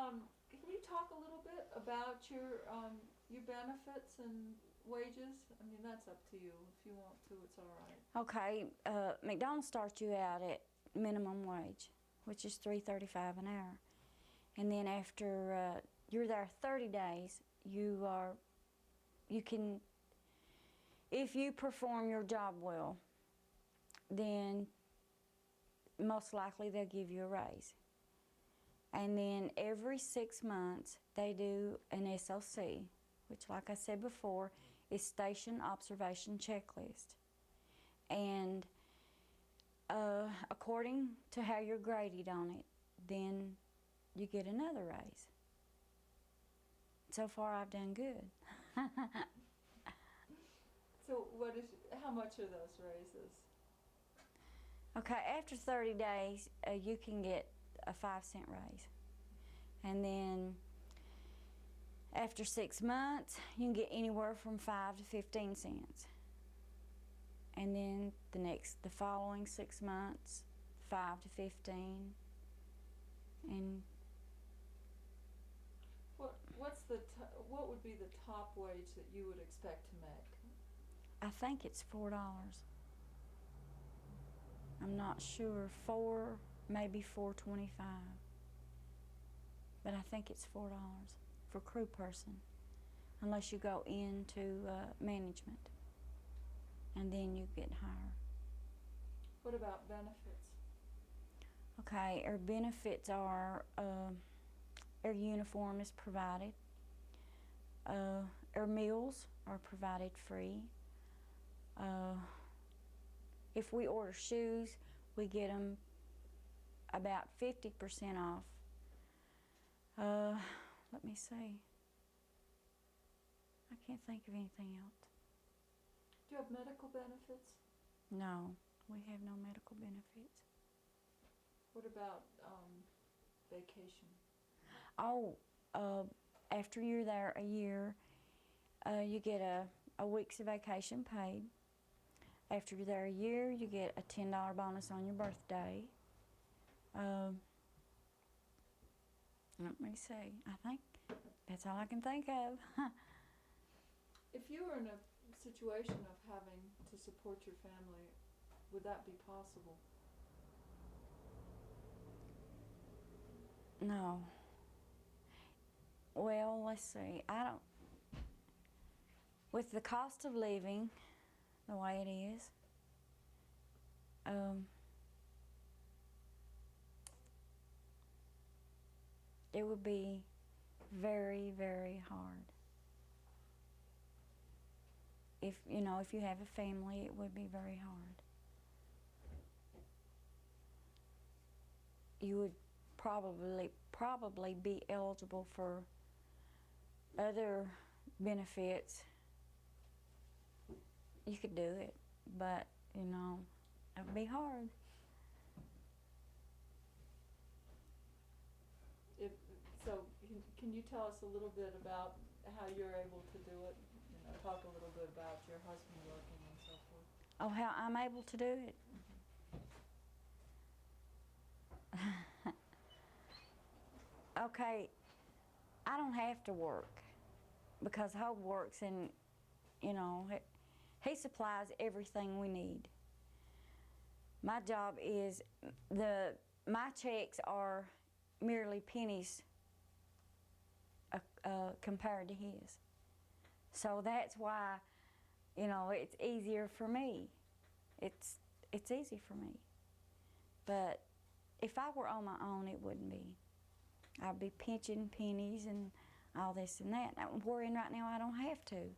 Can you talk a little bit about your benefits and wages? I mean, that's up to you. If you want to, it's all right. Okay, McDonald's starts you out at minimum wage, which is $3.35 an hour. And then after you're there 30 days, you can, if you perform your job well, then most likely they'll give you a raise. And then every 6 months they do an SOC, which, like I said before, is Station Observation Checklist. And according to how you're graded on it, then you get another raise. So far I've done good. So how much are those raises? Okay, after 30 days, you can get a 5-cent raise. And then after 6 months, you can get anywhere from 5 to 15 cents. And then the following 6 months, 5 to 15. And what would be the top wage that you would expect to make? I think it's $4. I'm not sure, maybe $4.25. But I think it's $4 for crew person, unless you go into management, and then you get higher. What about benefits? Okay, our benefits are our uniform is provided, our meals are provided free. If we order shoes, we get them about 50% off. Let me see. I can't think of anything else. Do you have medical benefits? No, we have no medical benefits. What about vacation? Oh, after you're there a year, you get a week's of vacation paid. After you're there a year, you get a $10 bonus on your birthday. Let me see. I think that's all I can think of. If you were in a situation of having to support your family, would that be possible? No. Well, let's see. With the cost of living the way it is, it would be very, very hard. If you have a family, it would be very hard. You would probably be eligible for other benefits. You could do it, but it would be hard. So can you tell us a little bit about how you're able to do it? Talk a little bit about your husband working and so forth. Oh, how I'm able to do it? Okay, I don't have to work because Hope works and, he supplies everything we need. My job is, my checks are merely pennies compared to his. So that's why, it's easier for me. It's easy for me. But if I were on my own, it wouldn't be. I'd be pinching pennies and all this and that. I'm worrying right now I don't have to.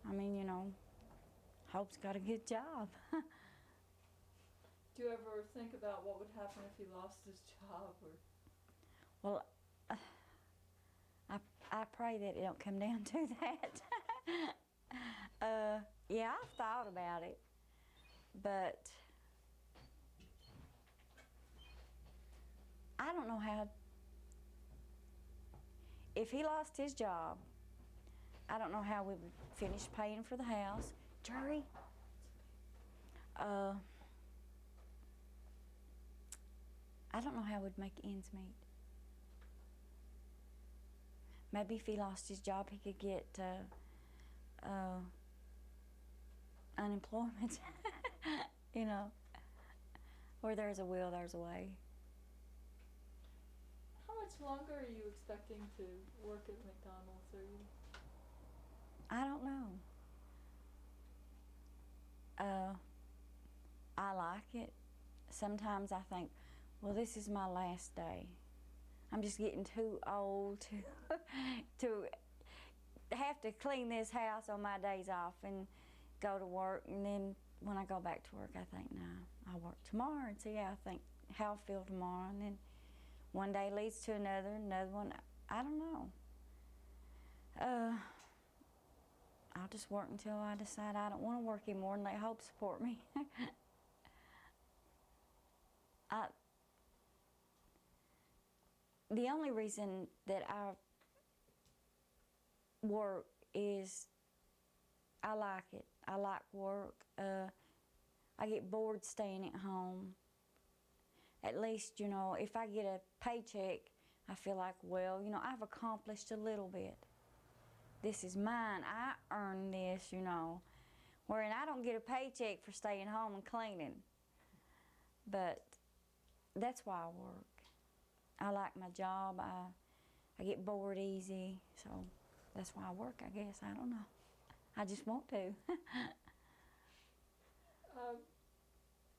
I mean, Hope's got a good job. Do you ever think about what would happen if he lost his job? Well, I pray that it don't come down to that. Yeah, I've thought about it, but I don't know how. If he lost his job, I don't know how we would finish paying for the house. Jerry? I don't know how we'd make ends meet. maybe if he lost his job, he could get unemployment. You know, where there's a will, there's a way. How much longer are you expecting to work at McDonald's? Are you? I don't know. I like it. Sometimes I think, well, this is my last day. I'm just getting too old to to have to clean this house on my days off and go to work. And then when I go back to work, I think, no, I'll work tomorrow and see how I feel tomorrow. And then one day leads to another one. I don't know. I'll just work until I decide I don't want to work anymore and let Hope support me. The only reason that I work is I like it. I like work. I get bored staying at home. At least, you know, if I get a paycheck, I feel like, well, you know, I've accomplished a little bit. This is mine. I earned this, you know. Wherein I don't get a paycheck for staying home and cleaning. But that's why I work. I like my job. I get bored easy, so that's why I work, I guess. I don't know. I just want to.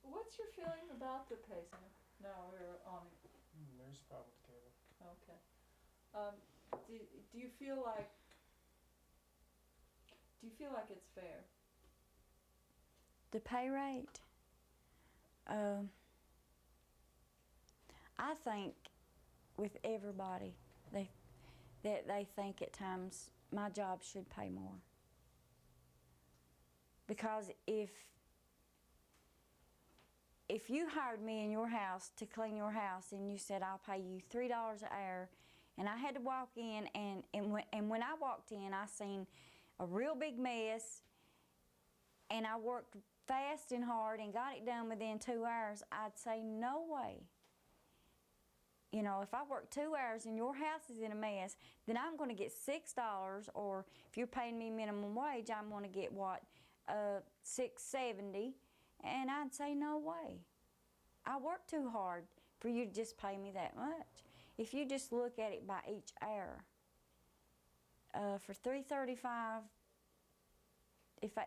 What's your feeling about the pay scale? No, we're on it. There's a problem together. Okay. Do you feel like it's fair? The pay rate? I think with everybody, they think at times my job should pay more. Because if you hired me in your house to clean your house and you said I'll pay you $3 an hour, and I had to walk in and when I walked in, I seen a real big mess, and I worked fast and hard and got it done within 2 hours, I'd say no way. You know, if I work 2 hours and your house is in a mess, then I'm going to get $6, or if you're paying me minimum wage, I'm going to get what, $6.70, and I'd say no way. I work too hard for you to just pay me that much. If you just look at it by each hour, for $3.35, if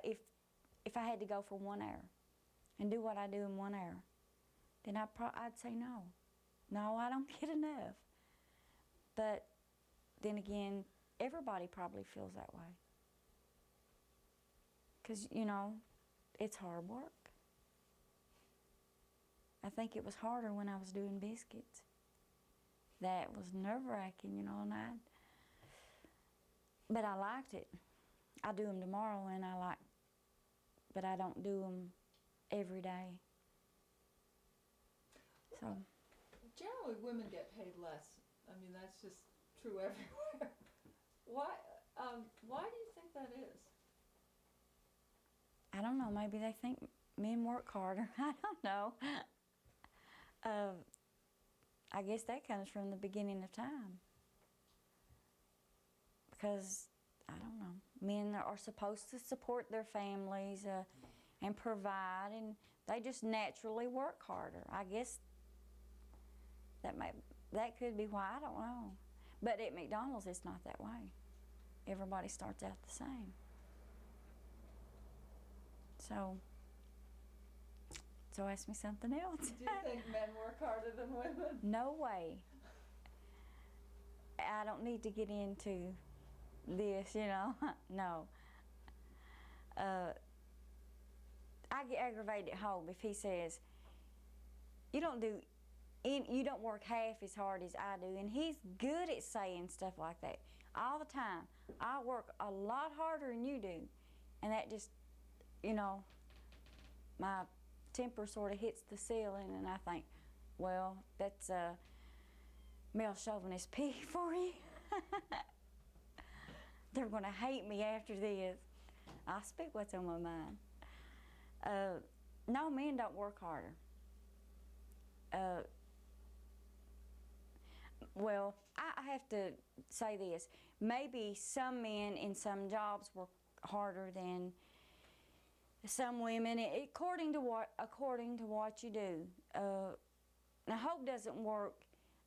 I had to go for 1 hour and do what I do in 1 hour, then I'd say no. No, I don't get enough. But then again, everybody probably feels that way. Because, you know, it's hard work. I think it was harder when I was doing biscuits. That was nerve-wracking, you know, but I liked it. I do them tomorrow, but I don't do them every day. So. Generally, women get paid less. I mean, that's just true everywhere. Why do you think that is? I don't know. Maybe they think men work harder. I don't know. I guess that comes from the beginning of time. Because, I don't know, men are supposed to support their families and provide, and they just naturally work harder. I guess that could be why, I don't know. But at McDonald's, it's not that way. Everybody starts out the same. So ask me something else. Do you think men work harder than women? No way. I don't need to get into this, you know. No. I get aggravated at home if he says, you don't work half as hard as I do. And he's good at saying stuff like that all the time. I work a lot harder than you do. And that just, you know, my temper sort of hits the ceiling, and I think, well, that's a male chauvinist pig for you. They're going to hate me after this. I speak what's on my mind. No, men don't work harder. Well, I I have to say this. Maybe some men in some jobs work harder than some women, according to what you do. Now, Hope doesn't work.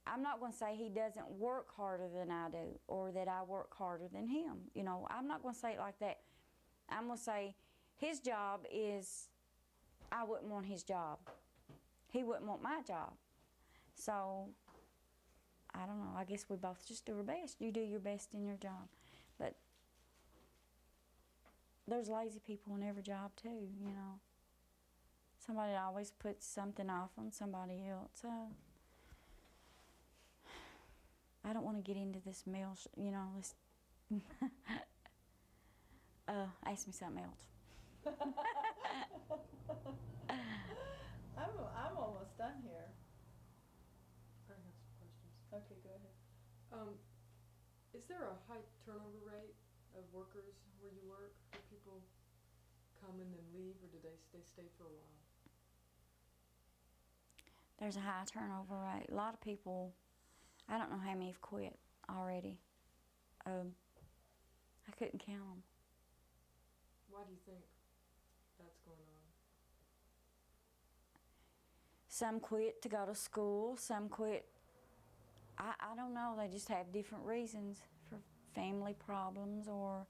I'm not going to say he doesn't work harder than I do, or that I work harder than him. You know, I'm not going to say it like that. I'm going to say his job is, I wouldn't want his job. He wouldn't want my job. So, I don't know. I guess we both just do our best. You do your best in your job. But there's lazy people in every job too, you know. Somebody always puts something off on somebody else. I don't want to get into this meal, you know, this. Ask me something else. I'm almost done here. I have some questions. Okay, go ahead. Is there a high turnover rate of workers where you work? Do people come and then leave, or do they stay for a while? There's a high turnover rate. A lot of people, I don't know how many have quit already. I couldn't count them. Why do you think that's going on? Some quit to go to school. Some quit, I don't know. They just have different reasons for family problems, or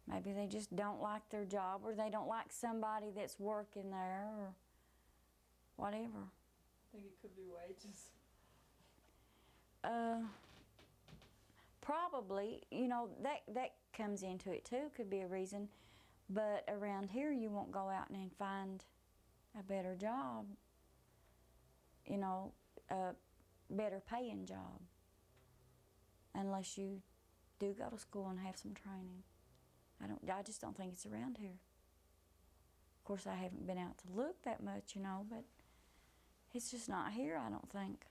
maybe they just don't like their job, or they don't like somebody that's working there, or whatever. I think it could be wages. Probably, you know, that comes into it too, could be a reason. But around here, you won't go out and find a better job, you know, a better paying job, unless you do go to school and have some training. I just don't think it's around here. Of course, I haven't been out to look that much, you know, but it's just not here, I don't think.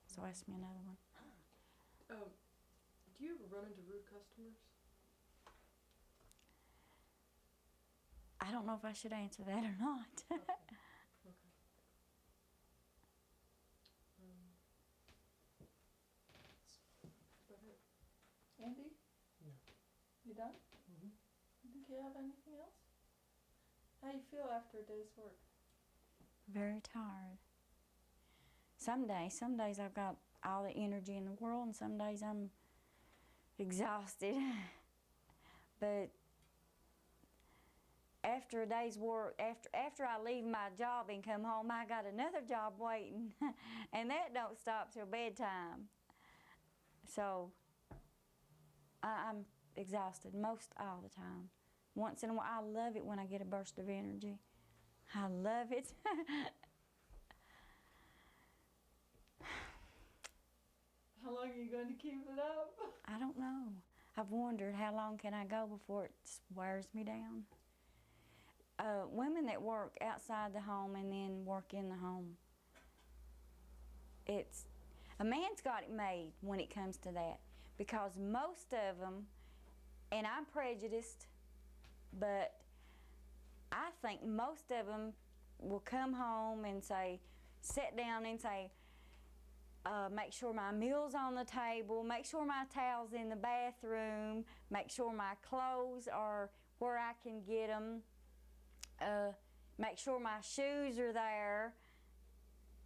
So ask me another one. Do you ever run into rude customers? I don't know if I should answer that or not. Okay. That's about it. Andy, Yeah. you done? Mm-hmm. You think you have anything else? How you feel after a day's work? Very tired. Some days I've got all the energy in the world, and some days I'm exhausted. But after a day's work, after I leave my job and come home, I got another job waiting, and that don't stop till bedtime. So I'm exhausted most all the time. Once in a while, I love it when I get a burst of energy. I love it. How long are you going to keep it up? I don't know. I've wondered how long can I go before it just wears me down. Women that work outside the home and then work in the home, a man's got it made when it comes to that, because most of them, and I'm prejudiced, but I think most of them will come home and sit down and say, make sure my meal's on the table, make sure my towel's in the bathroom, make sure my clothes are where I can get them, make sure my shoes are there,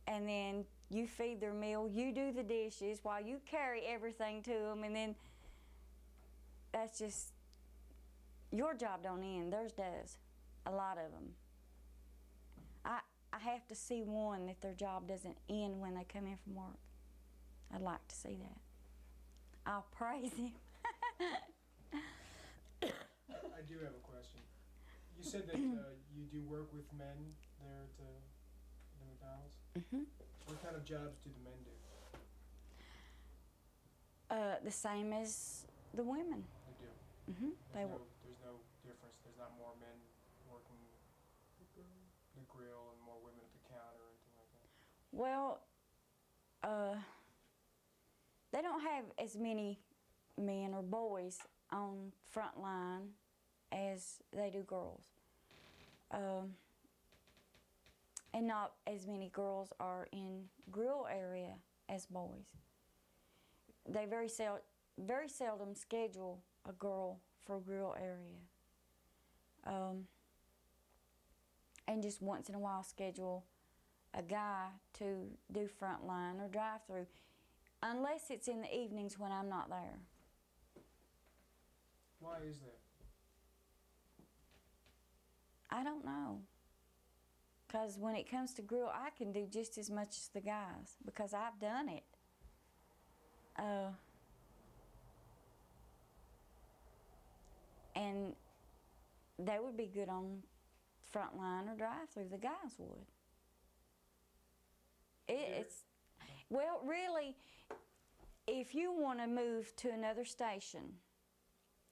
and then you feed their meal, you do the dishes while you carry everything to them, and then that's just, your job don't end, theirs does, a lot of them. I have to see one that their job doesn't end when they come in from work. I'd like to see that. I'll praise him. I do have a question. You said that you do work with men there at the McDonald's. Mm-hmm. What kind of jobs do the men do? The same as the women. They do. Mm-hmm. There's no difference. There's not more men working the grill and more women at the counter or anything like that. Well, they don't have as many men or boys on front line as they do girls. And not as many girls are in grill area as boys. they very seldom schedule a girl for a grill area. And just once in a while schedule a guy to do front line or drive-through, unless it's in the evenings when I'm not there. Why is that? I don't know. Because when it comes to grill, I can do just as much as the guys because I've done it. And they would be good on front line or drive-through. The guys would. It's well, really, if you want to move to another station,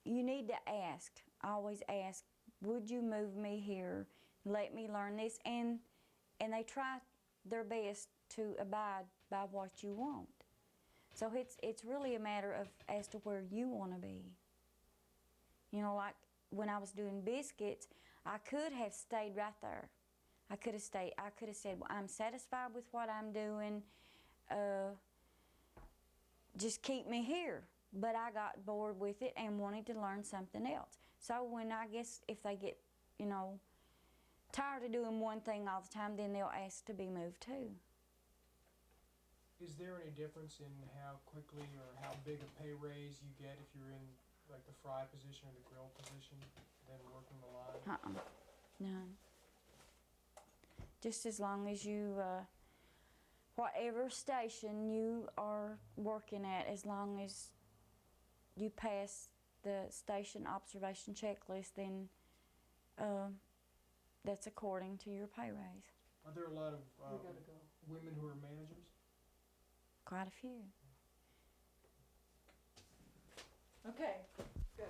you need to ask. Always ask, would you move me here? Let me learn this, and they try their best to abide by what you want. So it's really a matter of as to where you want to be. You know, like when I was doing biscuits, I could have stayed right there. I could have stayed. I could have said, well, I'm satisfied with what I'm doing. Just keep me here. But I got bored with it and wanted to learn something else. So when I guess if they get, you know, tired of doing one thing all the time, then they'll ask to be moved too. Is there any difference in how quickly or how big a pay raise you get if you're in like the fry position or the grill position than working the line? None. Just as long as you, whatever station you are working at, as long as you pass the station observation checklist, then that's according to your pay raise. Are there a lot of We gotta go. women who are managers? Quite a few. Okay, good.